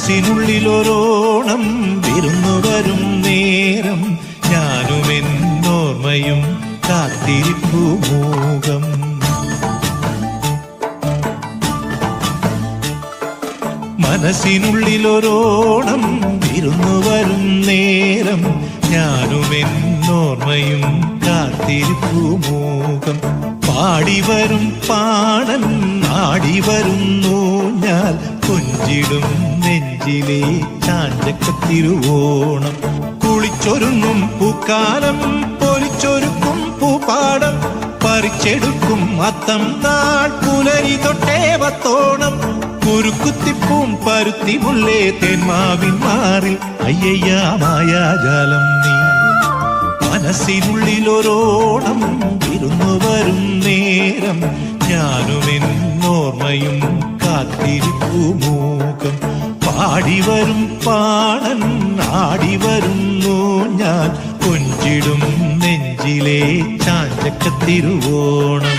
മനസ്സിനുള്ളിലൊരോണം വിരുന്നു വരും നേരം ഞാനും എന്നോർമ്മയും കാത്തിരിപ്പു മൂകം. മനസ്സിനുള്ളിലൊരോണം വിരുന്നു വരും നേരം ഞാനും എന്നോർമ്മയും കാത്തിരിപ്പു മൂകം. പാടിവരും പാടൻ ആടിവരുന്നു ഞാൻ കൊഞ്ചിടും നെഞ്ചിലെ ചാഞ്ചക്കത്തിരുവോണം. കുളിച്ചൊരുങ്ങും പൂക്കാലം പൊലിച്ചൊരുക്കും പൂപ്പാടം പറിച്ചെടുക്കും അത്തം നാൾ പുലരി തൊട്ടേവത്തോണം. കുരുക്കുത്തിപ്പൂം പരുത്തി മുള്ളേ തേന്മാവിൻ മാറിൽ അയ്യയ്യ മായാജാലം നീ. മനസ്സിനുള്ളിലൊരോണം വിരുന്നു വരും നേരം ഞാനും എന്നോർമ്മയും കാത്തിരിപ്പു മൂകം. പാടിവരും പാടൻ ആടിവരുന്നു ഞാൻ കൊഞ്ചിടും നെഞ്ചിലെ ചാഞ്ചക്കത്തിരുവോണം.